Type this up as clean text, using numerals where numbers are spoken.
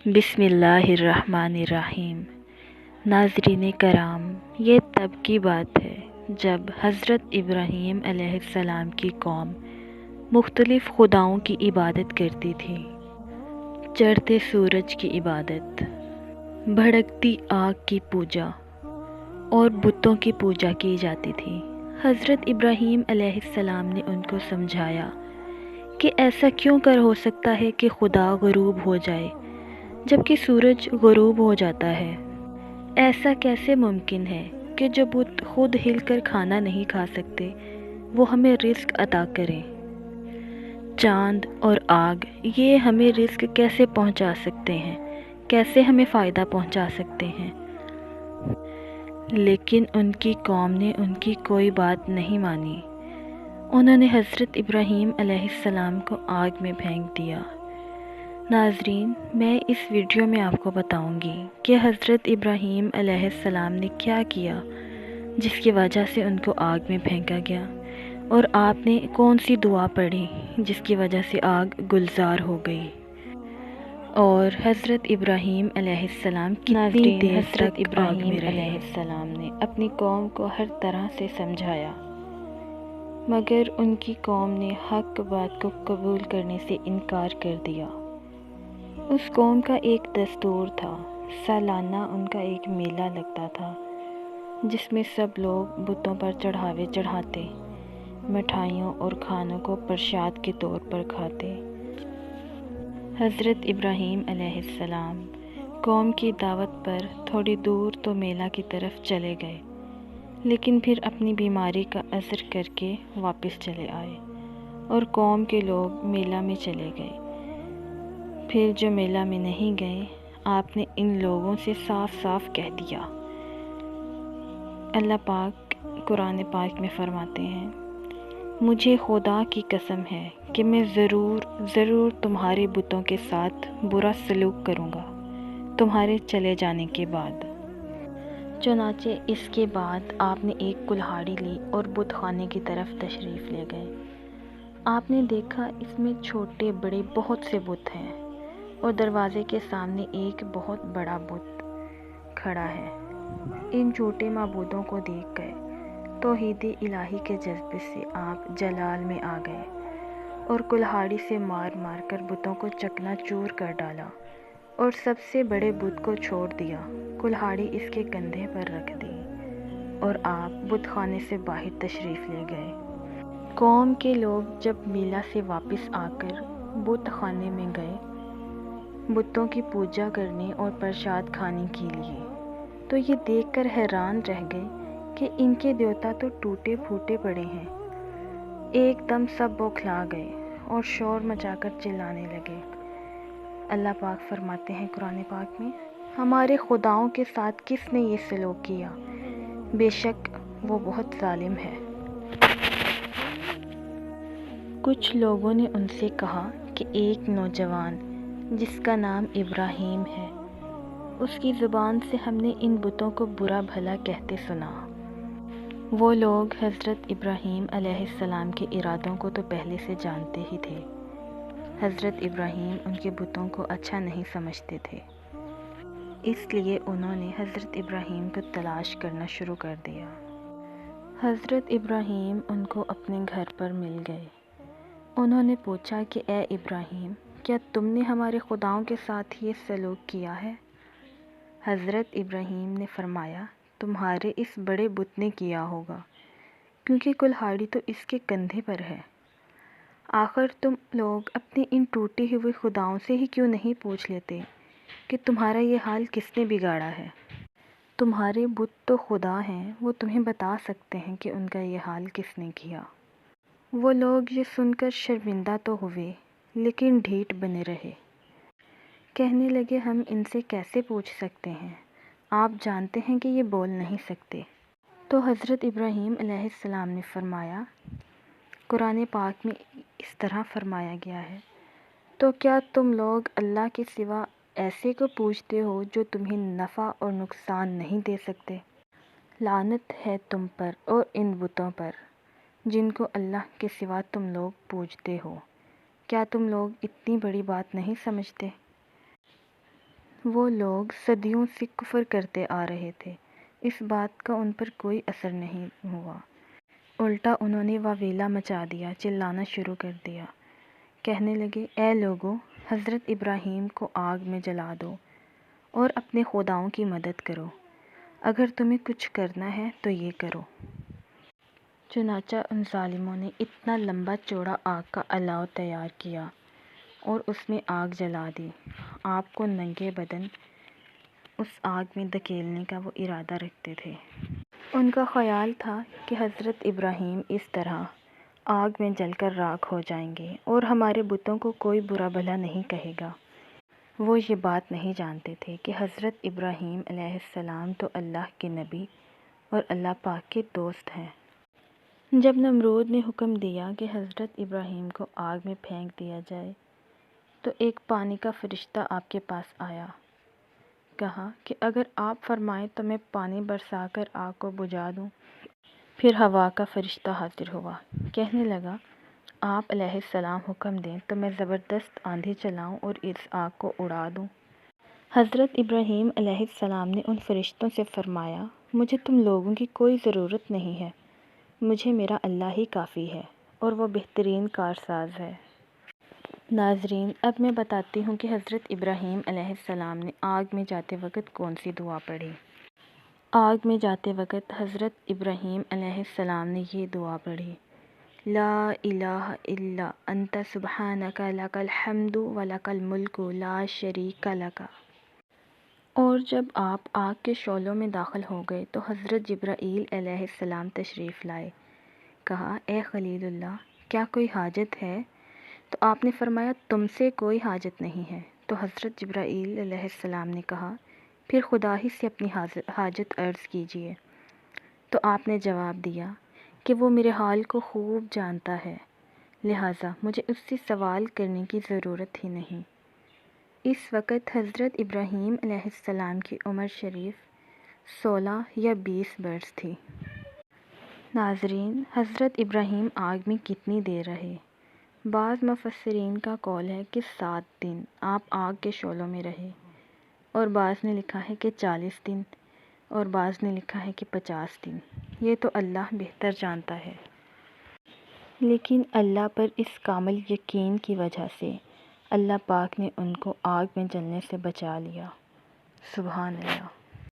بسم اللہ الرحمن الرحیم۔ ناظرین کرام، یہ تب کی بات ہے جب حضرت ابراہیم علیہ السلام کی قوم مختلف خداؤں کی عبادت کرتی تھی۔ چڑھتے سورج کی عبادت، بھڑکتی آگ کی پوجا اور بتوں کی پوجا کی جاتی تھی۔ حضرت ابراہیم علیہ السلام نے ان کو سمجھایا کہ ایسا کیوں کر ہو سکتا ہے کہ خدا غروب ہو جائے جبکہ سورج غروب ہو جاتا ہے؟ ایسا کیسے ممکن ہے کہ جو بت خود ہل کر کھانا نہیں کھا سکتے وہ ہمیں رزق عطا کریں؟ چاند اور آگ یہ ہمیں رزق کیسے پہنچا سکتے ہیں، کیسے ہمیں فائدہ پہنچا سکتے ہیں؟ لیکن ان کی قوم نے ان کی کوئی بات نہیں مانی۔ انہوں نے حضرت ابراہیم علیہ السلام کو آگ میں پھینک دیا۔ ناظرین، میں اس ویڈیو میں آپ کو بتاؤں گی کہ حضرت ابراہیم علیہ السلام نے کیا کیا جس کی وجہ سے ان کو آگ میں پھینکا گیا، اور آپ نے کون سی دعا پڑھی جس کی وجہ سے آگ گلزار ہو گئی، اور حضرت ابراہیم علیہ السلام کتنی دیر تک ابراہیم علیہ السلام نے اپنی قوم کو ہر طرح سے سمجھایا، مگر ان کی قوم نے حق بات کو قبول کرنے سے انکار کر دیا۔ اس قوم کا ایک دستور تھا، سالانہ ان کا ایک میلہ لگتا تھا جس میں سب لوگ بتوں پر چڑھاوے چڑھاتے، مٹھائیوں اور کھانوں کو پرساد کے طور پر کھاتے۔ حضرت ابراہیم علیہ السلام قوم کی دعوت پر تھوڑی دور تو میلہ کی طرف چلے گئے، لیکن پھر اپنی بیماری کا عذر کر کے واپس چلے آئے اور قوم کے لوگ میلہ میں چلے گئے۔ پھر جو میلہ میں نہیں گئے، آپ نے ان لوگوں سے صاف صاف کہہ دیا۔ اللہ پاک قرآن پاک میں فرماتے ہیں، مجھے خدا کی قسم ہے کہ میں ضرور تمہارے بتوں کے ساتھ برا سلوک کروں گا تمہارے چلے جانے کے بعد۔ چنانچہ اس کے بعد آپ نے ایک کلہاڑی لی اور بت خانے کی طرف تشریف لے گئے۔ آپ نے دیکھا اس میں چھوٹے بڑے بہت سے بت ہیں، اور دروازے کے سامنے ایک بہت بڑا بت کھڑا ہے۔ ان چھوٹے معبودوں کو دیکھ گئے توحید الہی کے جذبے سے آپ جلال میں آ گئے اور کلہاڑی سے مار مار کر بتوں کو چکنا چور کر ڈالا، اور سب سے بڑے بت کو چھوڑ دیا، کلہاڑی اس کے کندھے پر رکھ دی، اور آپ بت خانے سے باہر تشریف لے گئے۔ قوم کے لوگ جب میلہ سے واپس آ کر بت خانے میں گئے بتوں کی پوجا کرنے اور پرساد کھانے کے لیے، تو یہ دیکھ کر حیران رہ گئے کہ ان کے دیوتا تو ٹوٹے پھوٹے پڑے ہیں۔ ایک دم سب بوکھلا گئے اور شور مچا کر چلانے لگے۔ اللہ پاک فرماتے ہیں قرآن پاک میں، ہمارے خداؤں کے ساتھ کس نے یہ سلوک کیا، بے شک وہ بہت ظالم ہے۔ کچھ لوگوں نے ان سے کہا کہ ایک نوجوان جس کا نام ابراہیم ہے، اس کی زبان سے ہم نے ان بتوں کو برا بھلا کہتے سنا۔ وہ لوگ حضرت ابراہیم علیہ السلام کے ارادوں کو تو پہلے سے جانتے ہی تھے۔ حضرت ابراہیم ان کے بتوں کو اچھا نہیں سمجھتے تھے، اس لیے انہوں نے حضرت ابراہیم کو تلاش کرنا شروع کر دیا۔ حضرت ابراہیم ان کو اپنے گھر پر مل گئے۔ انہوں نے پوچھا کہ اے ابراہیم، کیا تم نے ہمارے خداؤں کے ساتھ یہ سلوک کیا ہے؟ حضرت ابراہیم نے فرمایا، تمہارے اس بڑے بت نے کیا ہوگا، کیونکہ کلہاڑی تو اس کے کندھے پر ہے۔ آخر تم لوگ اپنے ان ٹوٹے ہوئے خداؤں سے ہی کیوں نہیں پوچھ لیتے کہ تمہارا یہ حال کس نے بگاڑا ہے؟ تمہارے بت تو خدا ہیں، وہ تمہیں بتا سکتے ہیں کہ ان کا یہ حال کس نے کیا۔ وہ لوگ یہ سن کر شرمندہ تو ہوئے، لیکن ڈھیٹ بنے رہے۔ کہنے لگے، ہم ان سے کیسے پوچھ سکتے ہیں، آپ جانتے ہیں کہ یہ بول نہیں سکتے۔ تو حضرت ابراہیم علیہ السلام نے فرمایا، قرآن پاک میں اس طرح فرمایا گیا ہے، تو کیا تم لوگ اللہ کے سوا ایسے کو پوچھتے ہو جو تمہیں نفع اور نقصان نہیں دے سکتے؟ لعنت ہے تم پر اور ان بتوں پر جن کو اللہ کے سوا تم لوگ پوجتے ہو۔ کیا تم لوگ اتنی بڑی بات نہیں سمجھتے؟ وہ لوگ صدیوں سے کفر کرتے آ رہے تھے، اس بات کا ان پر کوئی اثر نہیں ہوا، الٹا انہوں نے واویلا مچا دیا، چلانا شروع کر دیا، کہنے لگے اے لوگو، حضرت ابراہیم کو آگ میں جلا دو اور اپنے خداؤں کی مدد کرو، اگر تمہیں کچھ کرنا ہے تو یہ کرو۔ چنانچہ ان ظالموں نے اتنا لمبا چوڑا آگ کا الاؤ تیار کیا اور اس میں آگ جلا دی۔ آپ کو ننگے بدن اس آگ میں دھکیلنے کا وہ ارادہ رکھتے تھے۔ ان کا خیال تھا کہ حضرت ابراہیم اس طرح آگ میں جل کر راکھ ہو جائیں گے اور ہمارے بتوں کو کوئی برا بھلا نہیں کہے گا۔ وہ یہ بات نہیں جانتے تھے کہ حضرت ابراہیم علیہ السلام تو اللہ کے نبی اور اللہ پاک کے دوست ہیں۔ جب نمرود نے حکم دیا کہ حضرت ابراہیم کو آگ میں پھینک دیا جائے تو ایک پانی کا فرشتہ آپ کے پاس آیا، کہا کہ اگر آپ فرمائیں تو میں پانی برسا کر آگ کو بجھا دوں۔ پھر ہوا کا فرشتہ حاضر ہوا، کہنے لگا آپ علیہ السلام حکم دیں تو میں زبردست آندھی چلاؤں اور اس آگ کو اڑا دوں۔ حضرت ابراہیم علیہ السلام نے ان فرشتوں سے فرمایا مجھے تم لوگوں کی کوئی ضرورت نہیں ہے، مجھے میرا اللہ ہی کافی ہے اور وہ بہترین کارساز ہے۔ ناظرین، اب میں بتاتی ہوں کہ حضرت ابراہیم علیہ السلام نے آگ میں جاتے وقت کون سی دعا پڑھی۔ آگ میں جاتے وقت حضرت ابراہیم علیہ السلام نے یہ دعا پڑھی، لا الہ الا انت سبحانک لک الحمد ولک الملک لا شریک لک۔ اور جب آپ آگ کے شعلوں میں داخل ہو گئے تو حضرت جبرائیل علیہ السلام تشریف لائے، کہا اے خلیل اللہ، کیا کوئی حاجت ہے؟ تو آپ نے فرمایا تم سے کوئی حاجت نہیں ہے۔ تو حضرت جبرائیل علیہ السلام نے کہا پھر خدا ہی سے اپنی حاجت عرض کیجیے۔ تو آپ نے جواب دیا کہ وہ میرے حال کو خوب جانتا ہے، لہٰذا مجھے اس سے سوال کرنے کی ضرورت ہی نہیں۔ اس وقت حضرت ابراہیم علیہ السلام کی عمر شریف 16 یا 20 برس تھی۔ ناظرین، حضرت ابراہیم آگ میں کتنی دیر رہے؟ بعض مفسرین کا قول ہے کہ 7 دن آپ آگ کے شعلوں میں رہے، اور بعض نے لکھا ہے کہ 40 دن، اور بعض نے لکھا ہے کہ 50 دن، یہ تو اللہ بہتر جانتا ہے۔ لیکن اللہ پر اس کامل یقین کی وجہ سے اللہ پاک نے ان کو آگ میں جلنے سے بچا لیا۔ سبحان اللہ۔